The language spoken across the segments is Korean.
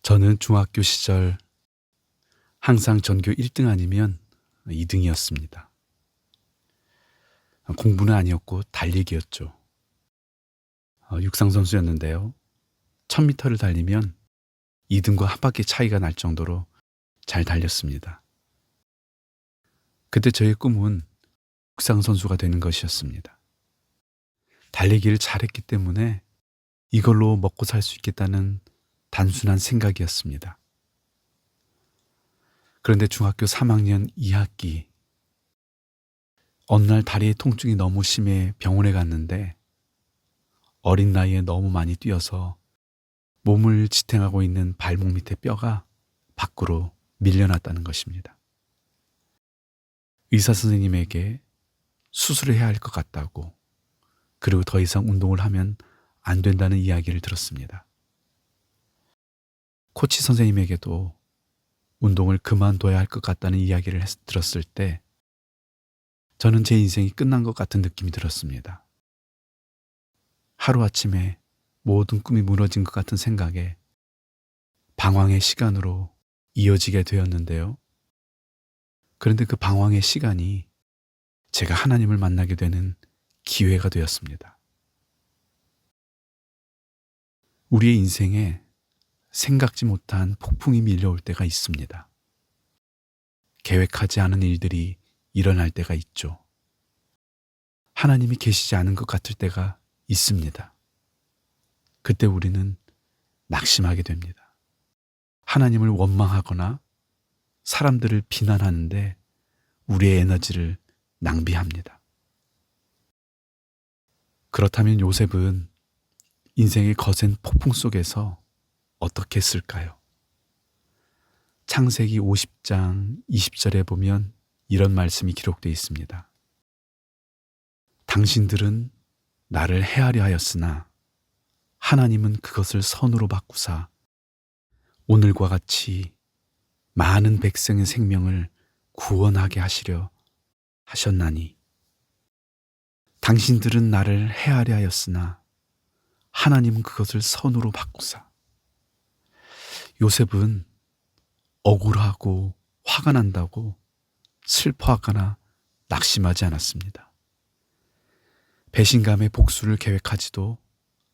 저는 중학교 시절 항상 전교 1등 아니면 2등이었습니다. 공부는 아니었고 달리기였죠. 육상 선수였는데요. 1000m를 달리면 2등과 한 바퀴 차이가 날 정도로 잘 달렸습니다. 그때 저의 꿈은 육상 선수가 되는 것이었습니다. 달리기를 잘했기 때문에 이걸로 먹고 살 수 있겠다는 단순한 생각이었습니다. 그런데 중학교 3학년 2학기 어느 날 다리에 통증이 너무 심해 병원에 갔는데 어린 나이에 너무 많이 뛰어서 몸을 지탱하고 있는 발목 밑에 뼈가 밖으로 밀려났다는 것입니다. 의사 선생님에게 수술을 해야 할 것 같다고, 그리고 더 이상 운동을 하면 안 된다는 이야기를 들었습니다. 코치 선생님에게도 운동을 그만둬야 할 것 같다는 이야기를 들었을 때 저는 제 인생이 끝난 것 같은 느낌이 들었습니다. 하루아침에 모든 꿈이 무너진 것 같은 생각에 방황의 시간으로 이어지게 되었는데요. 그런데 그 방황의 시간이 제가 하나님을 만나게 되는 기회가 되었습니다. 우리의 인생에 생각지 못한 폭풍이 밀려올 때가 있습니다. 계획하지 않은 일들이 일어날 때가 있죠. 하나님이 계시지 않은 것 같을 때가 있습니다. 그때 우리는 낙심하게 됩니다. 하나님을 원망하거나 사람들을 비난하는데 우리의 에너지를 낭비합니다. 그렇다면 요셉은 인생의 거센 폭풍 속에서 어떻게 했을까요? 창세기 50장 20절에 보면 이런 말씀이 기록되어 있습니다. 당신들은 나를 해하려 하였으나 하나님은 그것을 선으로 바꾸사 오늘과 같이 많은 백성의 생명을 구원하게 하시려 하셨나니, 당신들은 나를 해하려 하였으나 하나님은 그것을 선으로 바꾸사. 요셉은 억울하고 화가 난다고 슬퍼하거나 낙심하지 않았습니다. 배신감의 복수를 계획하지도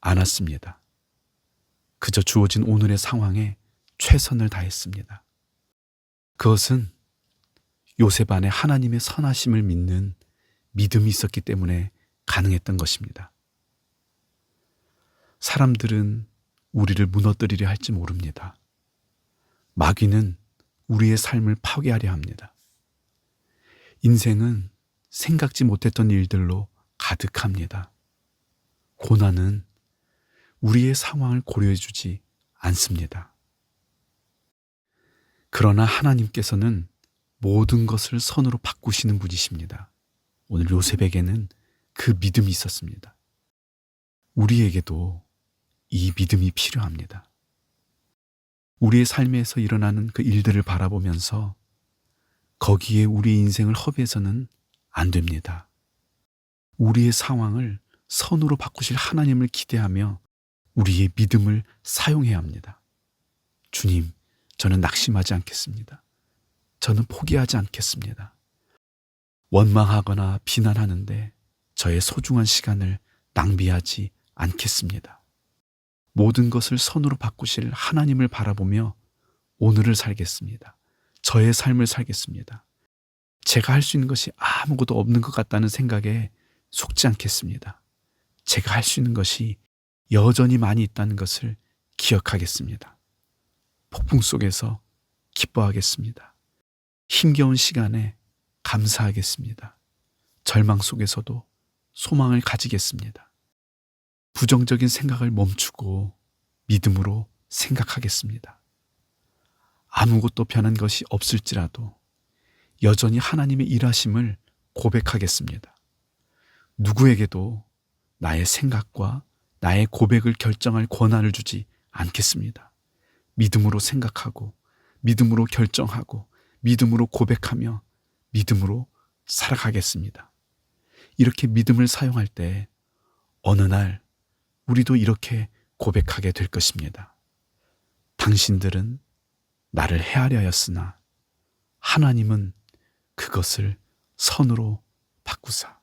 않았습니다. 그저 주어진 오늘의 상황에 최선을 다했습니다. 그것은 요셉 안에 하나님의 선하심을 믿는 믿음이 있었기 때문에 가능했던 것입니다. 사람들은 우리를 무너뜨리려 할지 모릅니다. 마귀는 우리의 삶을 파괴하려 합니다. 인생은 생각지 못했던 일들로 가득합니다. 고난은 우리의 상황을 고려해주지 않습니다. 그러나 하나님께서는 모든 것을 선으로 바꾸시는 분이십니다. 오늘 요셉에게는 그 믿음이 있었습니다. 우리에게도 이 믿음이 필요합니다. 우리의 삶에서 일어나는 그 일들을 바라보면서 거기에 우리 인생을 허비해서는 안 됩니다. 우리의 상황을 선으로 바꾸실 하나님을 기대하며 우리의 믿음을 사용해야 합니다. 주님, 저는 낙심하지 않겠습니다. 저는 포기하지 않겠습니다. 원망하거나 비난하는데 저의 소중한 시간을 낭비하지 않겠습니다. 모든 것을 선으로 바꾸실 하나님을 바라보며 오늘을 살겠습니다. 저의 삶을 살겠습니다. 제가 할 수 있는 것이 아무것도 없는 것 같다는 생각에 속지 않겠습니다. 제가 할 수 있는 것이 여전히 많이 있다는 것을 기억하겠습니다. 폭풍 속에서 기뻐하겠습니다. 힘겨운 시간에 감사하겠습니다. 절망 속에서도 소망을 가지겠습니다. 부정적인 생각을 멈추고 믿음으로 생각하겠습니다. 아무것도 변한 것이 없을지라도 여전히 하나님의 일하심을 고백하겠습니다. 누구에게도 나의 생각과 나의 고백을 결정할 권한을 주지 않겠습니다. 믿음으로 생각하고 믿음으로 결정하고 믿음으로 고백하며 믿음으로 살아가겠습니다. 이렇게 믿음을 사용할 때 어느 날 우리도 이렇게 고백하게 될 것입니다. 당신들은 나를 해하려 하였으나 하나님은 그것을 선으로 바꾸사